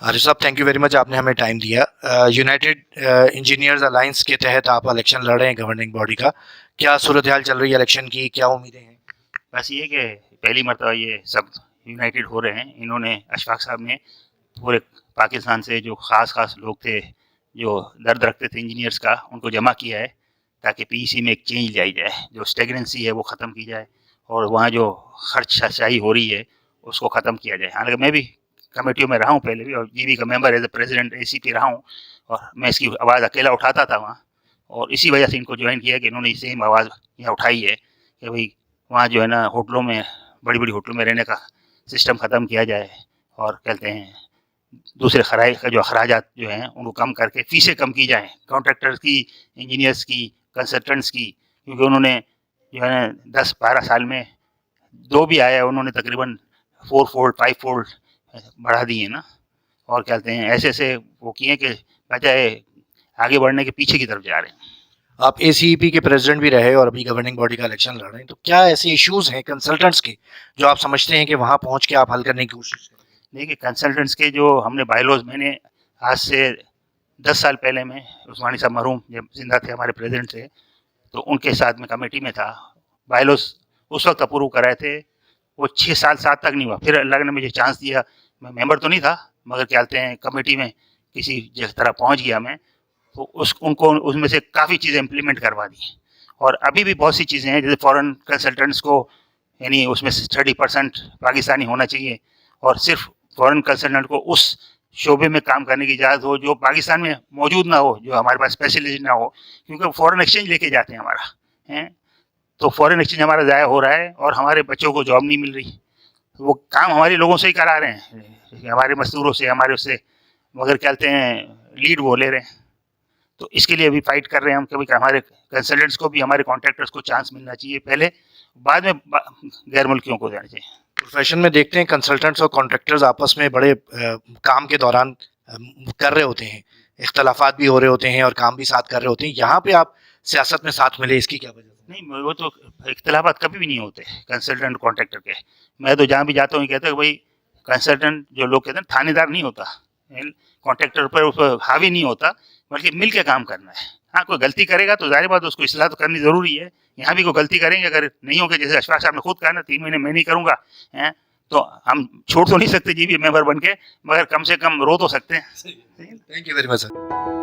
عارف صاحب thank you very much, آپ نے ہمیں ٹائم دیا. یونائٹڈ انجینئرز الائنس کے تحت آپ الیکشن لڑ رہے ہیں گورننگ باڈی کا. کیا صورتحال چل رہی ہے الیکشن کی، کیا امیدیں ہیں؟ بس یہ کہ پہلی مرتبہ یہ سب یونائٹڈ ہو رہے ہیں. انہوں نے اشفاق صاحب نے پورے پاکستان سے جو خاص لوگ تھے جو درد رکھتے تھے انجینئرس کا، ان کو جمع کیا ہے تاکہ پی ای سی میں ایک چینج لائی جائے، جو اسٹیگننسی ہے وہ ختم کی جائے اور وہاں جو خرچ شاہی ہو رہی ہے اس کو ختم کیا جائے. حالانکہ میں بھی کمیٹیوں میں رہا ہوں پہلے بھی، اور جی بی کا ممبر ایز اے پریزیڈنٹ اے سی پی رہا ہوں، اور میں اس کی آواز اکیلا اٹھاتا تھا وہاں، اور اسی وجہ سے ان کو جوائن کیا کہ انہوں نے سیم آواز یہاں اٹھائی ہے کہ بھئی وہاں جو ہے نا ہوٹلوں میں، بڑی ہوٹلوں میں رہنے کا سسٹم ختم کیا جائے، اور کہتے ہیں دوسرے جو اخراجات جو ہیں ان کو کم کر کے فیسیں کم کی جائیں، کانٹریکٹرز کی، انجینئرس کی، کنسلٹنٹس کی، کیونکہ انہوں نے جو ہے نا 10-12 سال میں جو بھی آیا انہوں نے تقریباً 4 فولڈ 5 فولڈ بڑھا دیے نا، اور کہتے ہیں ایسے وہ کیے کہ بجائے آگے بڑھنے کے پیچھے کی طرف جا رہے ہیں. آپ اے سی ای پی کے پریزیڈنٹ بھی رہے اور ابھی گورننگ باڈی کا الیکشن لڑ رہے ہیں، تو کیا ایسے ایشوز ہیں کنسلٹنٹس کے جو آپ سمجھتے ہیں کہ وہاں پہنچ کے آپ حل کرنے کی کوشش کریں؟ دیکھیے کنسلٹنٹس کے جو ہم نے بائی لاز، میں نے آج سے 10 سال پہلے میں عثمانی صاحب مرحوم جب زندہ تھے ہمارے پریزیڈنٹ تھے، تو ان کے ساتھ میں کمیٹی میں تھا. بائی لاز اس وقت اپروو کرائے تھے، وہ 6 سال 7 تک نہیں ہوا. پھر اللہ نے مجھے چانس دیا، میں ممبر تو نہیں تھا مگر کیا کہتے ہیں کمیٹی میں کسی جس طرح پہنچ گیا میں، تو ان کو اس میں سے کافی چیزیں امپلیمنٹ کروا دی. اور ابھی بھی بہت سی چیزیں ہیں جیسے فورن کنسلٹنٹس کو، یعنی اس میں 30% پاکستانی ہونا چاہیے، اور صرف فورن کنسلٹنٹ کو اس شعبے میں کام کرنے کی اجازت ہو جو پاکستان میں موجود نہ ہو، جو ہمارے پاس اسپیشلسٹ نہ ہو، کیونکہ فورن ایکسچینج لے کے جاتے ہیں ہمارا، تو فورن ایکسچینج ہمارا ضائع ہو رہا ہے اور ہمارے بچوں کو جاب نہیں مل رہی. وہ کام ہمارے لوگوں سے ہی کرا رہے ہیں، ہمارے مزدوروں سے، ہمارے اس سے، مگر کیا کہتے ہیں لیڈ وہ لے رہے ہیں. تو اس کے لیے ابھی فائٹ کر رہے ہیں ہم کہ ہمارے کنسلٹنٹس کو بھی، ہمارے کانٹریکٹرس کو چانس ملنا چاہیے پہلے، بعد میں غیر ملکیوں کو دینا چاہیے. پروفیشن میں دیکھتے ہیں کنسلٹنٹس اور کانٹریکٹرز آپس میں بڑے کام کے دوران کر رہے ہوتے ہیں، اختلافات بھی ہو رہے ہوتے ہیں اور کام بھی ساتھ کر رہے ہوتے ہیں. یہاں پہ آپ سیاست میں ساتھ ملے، اس کی کیا وجہ ہے؟ نہیں، وہ تو اختلافات کبھی بھی نہیں ہوتے کنسلٹنٹ کانٹریکٹر کے. میں تو جہاں بھی جاتا ہوں کہتا ہوں کہ بھائی کنسلٹنٹ جو لوگ کہتے ہیں تھانے دار نہیں ہوتا، کانٹریکٹر پر اس پر حاوی نہیں ہوتا، بلکہ مل کے کام کرنا ہے. ہاں کوئی غلطی کرے گا تو ظاہر بات اس کو اصلاح تو کرنی ضروری ہے. یہاں بھی کوئی غلطی کریں گے، اگر نہیں ہوگا جیسے اشفاق صاحب نے خود کہا نا 3 مہینے میں نہیں کروں گا، تو ہم چھوڑ تو نہیں سکتے جی بھی ممبر بن کے، مگر کم سے کم رو تو سکتے ہیں. Thank you very much sir.